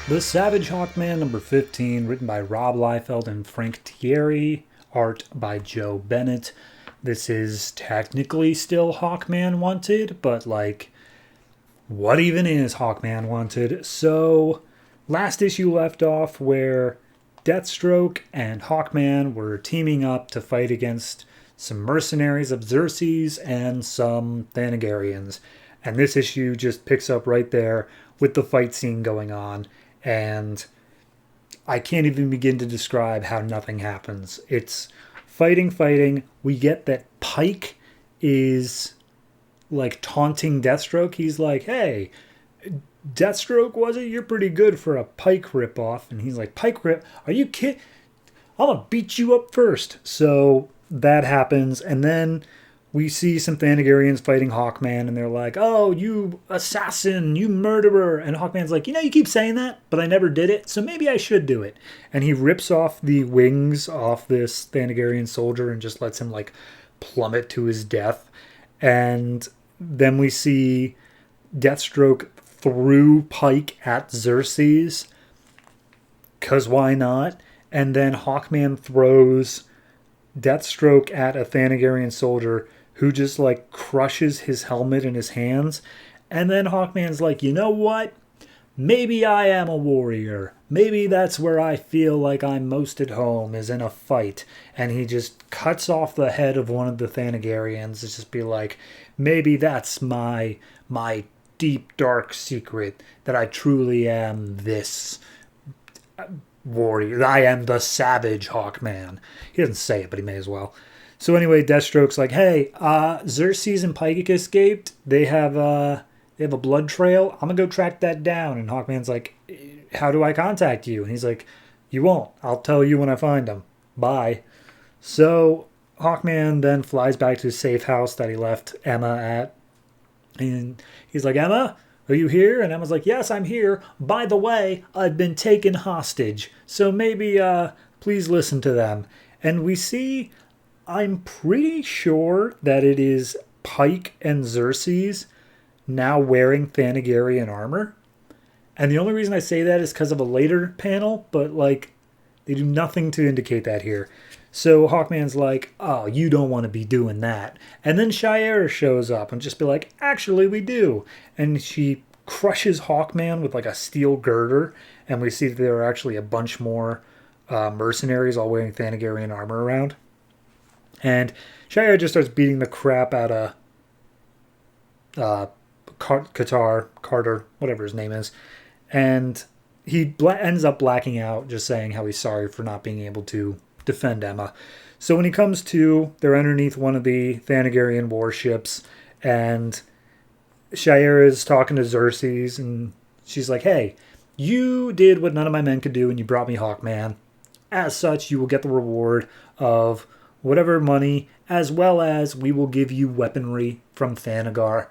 The Savage Hawkman number 15, written by Rob Liefeld and Frank Thierry, art by Joe Bennett. This is technically still Hawkman Wanted, but like, what even is Hawkman Wanted? So, last issue left off where Deathstroke and Hawkman were teaming up to fight against some mercenaries of Xerxes and some Thanagarians. And this issue just picks up right there with the fight scene going on. And I can't even begin to describe how nothing happens. It's fighting. We get that Pike is like taunting Deathstroke. He's like, hey, Deathstroke, was it? You're pretty good for a Pike ripoff. And he's like, Pike rip? Are you kidding? I'm going to beat you up first. So that happens. And then we see some Thanagarians fighting Hawkman, and they're like, oh, you assassin, you murderer. And Hawkman's like, you keep saying that, but I never did it, so maybe I should do it. And he rips off the wings off this Thanagarian soldier and just lets him, like, plummet to his death. And then we see Deathstroke threw Pike at Xerxes, because why not? And then Hawkman throws Deathstroke at a Thanagarian soldier who just like crushes his helmet in his hands. And then Hawkman's like, you know what? Maybe I am a warrior. Maybe that's where I feel like I'm most at home, is in a fight. And he just cuts off the head of one of the Thanagarians to just be like, maybe that's my deep, dark secret, that I truly am this warrior. I am the Savage Hawkman. He doesn't say it, but he may as well. So anyway, Deathstroke's like, hey, Xerxes and Pike escaped. They have a blood trail. I'm going to go track that down. And Hawkman's like, how do I contact you? And he's like, you won't. I'll tell you when I find them. Bye. So Hawkman then flies back to his safe house that he left Emma at. And he's like, Emma, are you here? And Emma's like, yes, I'm here. By the way, I've been taken hostage. So maybe please listen to them. And we see, I'm pretty sure that it is Pike and Xerxes now wearing Thanagarian armor. And the only reason I say that is because of a later panel, but like they do nothing to indicate that here. So Hawkman's like, oh, you don't want to be doing that. And then Shiera shows up and just be like, actually, we do. And she crushes Hawkman with like a steel girder. And we see that there are actually a bunch more mercenaries all wearing Thanagarian armor around. And Shiera just starts beating the crap out of Carter, whatever his name is. And he ends up blacking out, just saying how he's sorry for not being able to defend Emma. So when he comes to, they're underneath one of the Thanagarian warships, and Shiera is talking to Xerxes, and she's like, hey, you did what none of my men could do, and you brought me Hawkman. As such, you will get the reward of whatever money, as well as we will give you weaponry from Thanagar.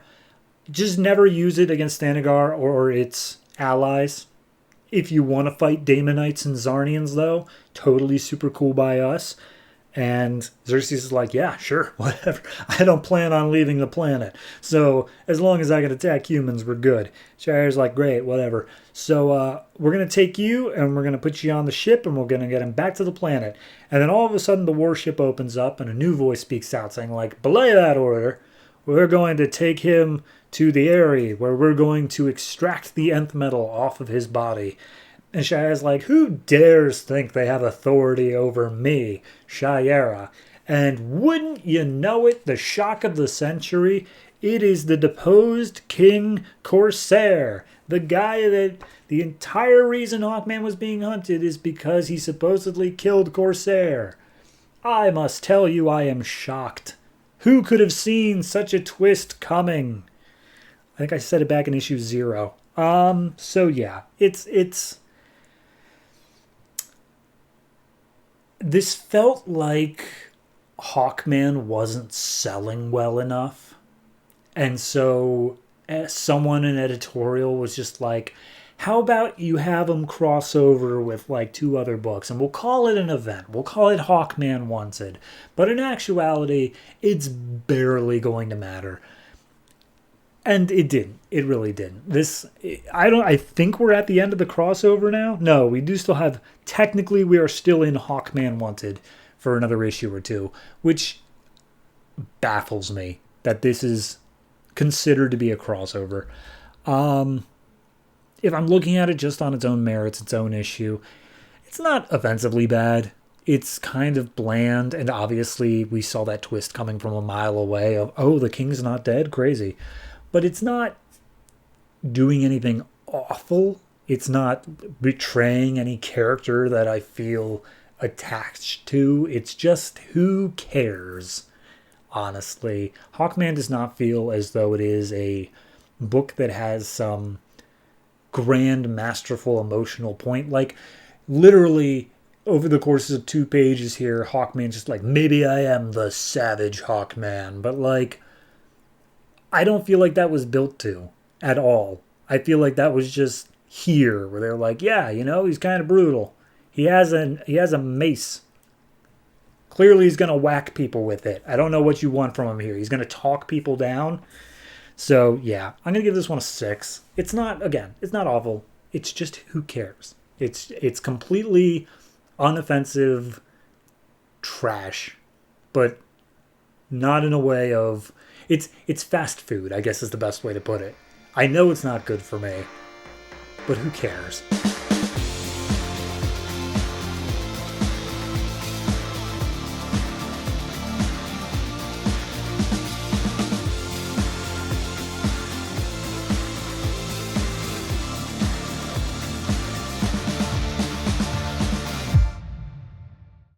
Just never use it against Thanagar or its allies. If you want to fight Daemonites and Zarnians, though, totally super cool by us. And Xerxes is like, yeah, sure, whatever. I don't plan on leaving the planet. So as long as I can attack humans, we're good. Shire's like, great, whatever. So we're going to take you and we're going to put you on the ship and we're going to get him back to the planet. And then all of a sudden the warship opens up and a new voice speaks out saying like, belay that order. We're going to take him to the area where we're going to extract the nth metal off of his body. And Shiera's like, who dares think they have authority over me, Shiera? And wouldn't you know it, the shock of the century, it is the deposed King Corsair. The guy that the entire reason Hawkman was being hunted is because he supposedly killed Corsair. I must tell you, I am shocked. Who could have seen such a twist coming? I think I said it back in issue 0. So yeah, it's this felt like Hawkman wasn't selling well enough. And so someone in editorial was just like, how about you have him cross over with like 2 other books and we'll call it an event. We'll call it Hawkman Wanted. But in actuality, it's barely going to matter. And it didn't. It really didn't. I think we're at the end of the crossover now. No, we do still have, technically, we are still in Hawkman Wanted for another issue or two, which baffles me that this is considered to be a crossover. If I'm looking at it just on its own merits, its own issue, it's not offensively bad. It's kind of bland, and obviously we saw that twist coming from a mile away of, oh, the king's not dead? Crazy. But it's not doing anything awful. It's not betraying any character that I feel attached to. It's just, who cares? Honestly, Hawkman does not feel as though it is a book that has some grand, masterful, emotional point. Like, literally, over the course of 2 pages here, Hawkman's just like, maybe I am the savage Hawkman. But, like, I don't feel like that was built to at all. I feel like that was just here, where they're like, yeah, he's kind of brutal. He has a mace. Clearly he's going to whack people with it. I don't know what you want from him here. He's going to talk people down. So, yeah, I'm going to give this one a 6. It's not awful. It's just, who cares? It's completely unoffensive trash, but not in a way of, it's fast food, I guess is the best way to put it. I know it's not good for me, but who cares?